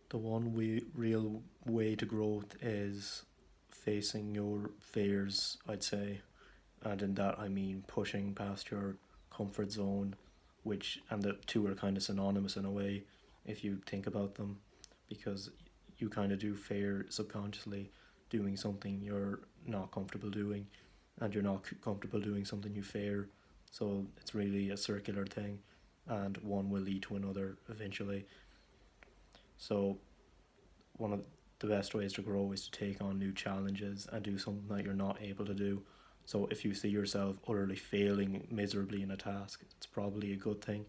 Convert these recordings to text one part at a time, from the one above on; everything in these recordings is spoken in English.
The real way to growth is facing your fears, I'd say. And in that, I mean pushing past your comfort zone, which, and the two are kind of synonymous in a way if you think about them, because you kind of do fear subconsciously doing something you're not comfortable doing, and you're not comfortable doing something you fear. So it's really a circular thing, and one will lead to another eventually. So one of the best ways to grow is to take on new challenges and do something that you're not able to do. So if you see yourself utterly failing miserably in a task, it's probably a good thing,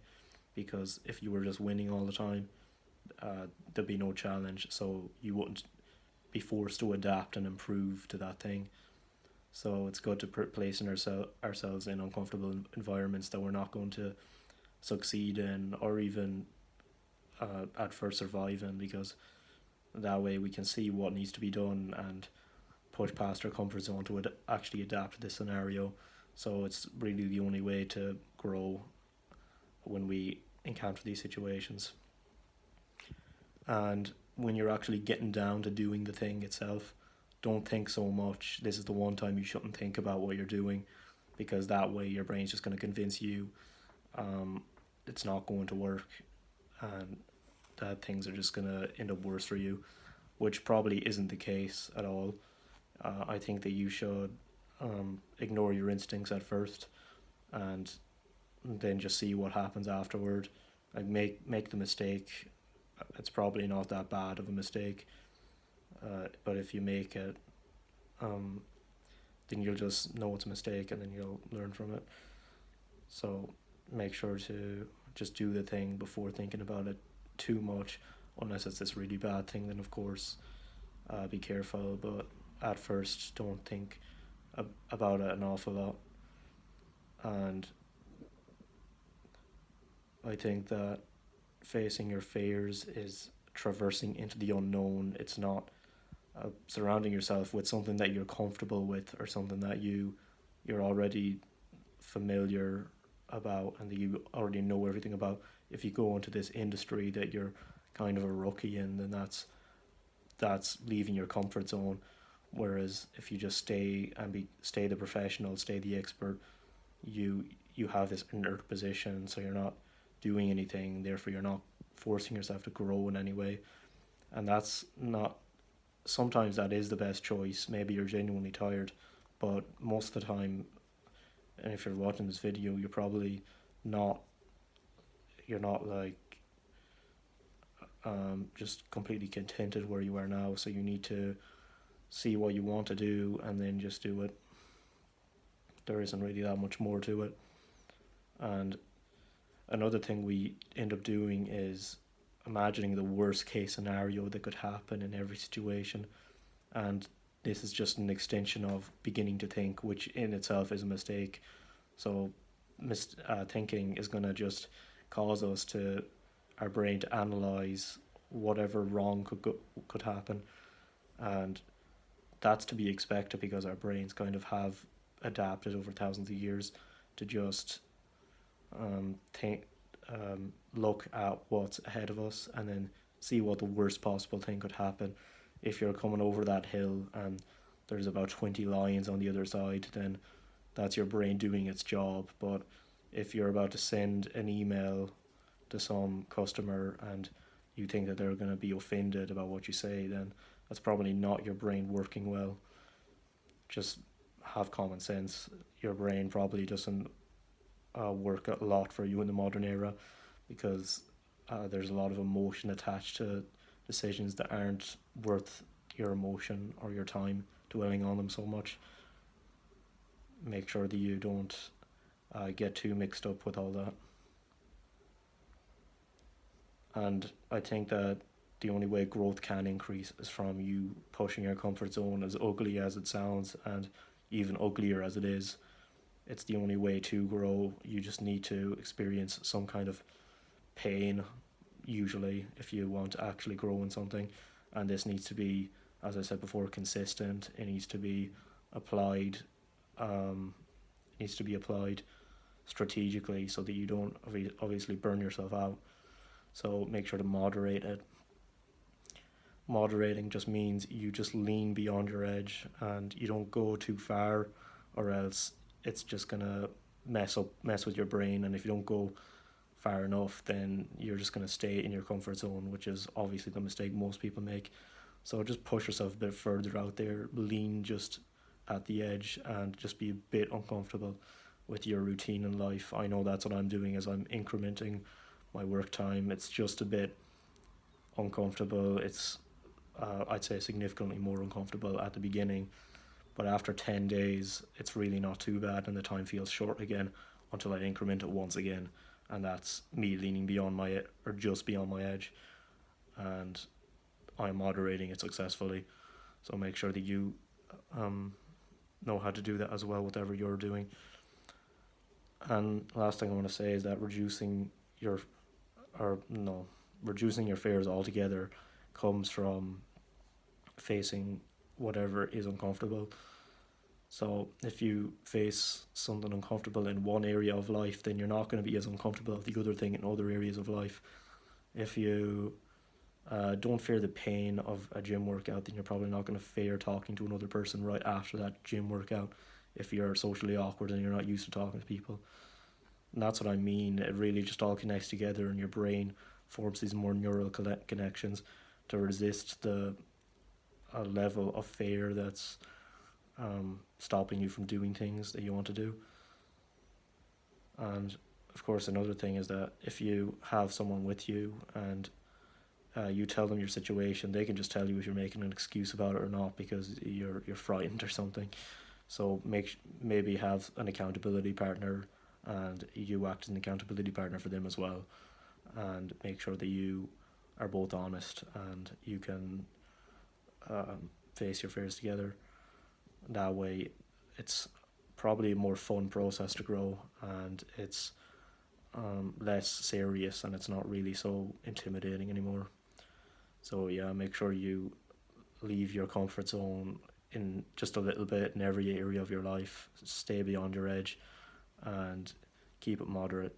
because if you were just winning all the time, there'd be no challenge. So you wouldn't be forced to adapt and improve to that thing. So it's good to placing ourselves in uncomfortable environments that we're not going to succeed in, or even at first survive in, because that way we can see what needs to be done and push past our comfort zone to actually adapt to this scenario. So it's really the only way to grow when we encounter these situations. And when you're actually getting down to doing the thing itself, don't think so much. This is the one time you shouldn't think about what you're doing, because that way your brain's just going to convince you um, it's not going to work, and that things are just going to end up worse for you, which probably isn't the case at all. I think that you should ignore your instincts at first, and then just see what happens afterward. Like make the mistake. It's probably not that bad of a mistake, but if you make it, um, then you'll just know it's a mistake, and then you'll learn from it. So make sure to just do the thing before thinking about it too much, unless it's this really bad thing. Then of course, be careful. But at first, don't think about it an awful lot. And I think that facing your fears is traversing into the unknown. It's not surrounding yourself with something that you're comfortable with, or something that you're already familiar about and that you already know everything about. If you go into this industry that you're kind of a rookie in, then that's leaving your comfort zone. Whereas if you just stay the professional, stay the expert, you have this inert position, so you're not doing anything, therefore you're not forcing yourself to grow in any way. And that's not, sometimes that is the best choice. Maybe you're genuinely tired, but most of the time, and if you're watching this video, not you're not like just completely contented where you are now. So you need to see what you want to do and then just do it. There isn't really that much more to it. And another thing we end up doing is imagining the worst case scenario that could happen in every situation. And this is just an extension of beginning to think, which in itself is a mistake. So thinking is going to just cause our brain to analyze whatever wrong could happen. And that's to be expected, because our brains kind of have adapted over thousands of years to just think, look at what's ahead of us and then see what the worst possible thing could happen. If you're coming over that hill and there's about 20 lions on the other side, then that's your brain doing its job. But if you're about to send an email to some customer and you think that they're going to be offended about what you say, then that's probably not your brain working well. Just have common sense. Your brain probably doesn't work a lot for you in the modern era, because there's a lot of emotion attached to decisions that aren't worth your emotion or your time dwelling on them so much. Make sure that you don't get too mixed up with all that. And I think that the only way growth can increase is from you pushing your comfort zone, as ugly as it sounds and even uglier as it is. It's the only way to grow. You just need to experience some kind of pain, usually, if you want to actually grow in something. And this needs to be, as I said before, consistent. It needs to be applied. Needs to be applied strategically, so that you don't obviously burn yourself out. So make sure to moderate it. moderating just means you just lean beyond your edge and you don't go too far, or else it's just gonna mess with your brain. And if you don't go far enough, then you're just gonna stay in your comfort zone, which is obviously the mistake most people make. So just push yourself a bit further out there, lean just at the edge, and just be a bit uncomfortable with your routine in life. I know that's what I'm doing, as I'm incrementing my work time. It's just a bit uncomfortable. It's I'd say significantly more uncomfortable at the beginning, but after 10 days, it's really not too bad, and the time feels short again until I increment it once again, and that's me leaning beyond my or just beyond my edge, and I'm moderating it successfully. So make sure that you know how to do that as well, whatever you're doing. And last thing I want to say is that reducing your fears altogether comes from facing whatever is uncomfortable. So if you face something uncomfortable in one area of life, then you're not going to be as uncomfortable with the other thing in other areas of life. If you don't fear the pain of a gym workout, then you're probably not going to fear talking to another person right after that gym workout if you're socially awkward and you're not used to talking to people. And that's what I mean. It really just all connects together, and your brain forms these more neural connections to resist the level of fear that's stopping you from doing things that you want to do. And of course, another thing is that if you have someone with you and you tell them your situation, they can just tell you if you're making an excuse about it or not, because you're frightened or something. So maybe have an accountability partner, and you act as an accountability partner for them as well, and make sure that you are both honest and you can face your fears together. That way, it's probably a more fun process to grow, and it's less serious, and it's not really so intimidating anymore. So yeah, make sure you leave your comfort zone in just a little bit in every area of your life. Stay beyond your edge and keep it moderate.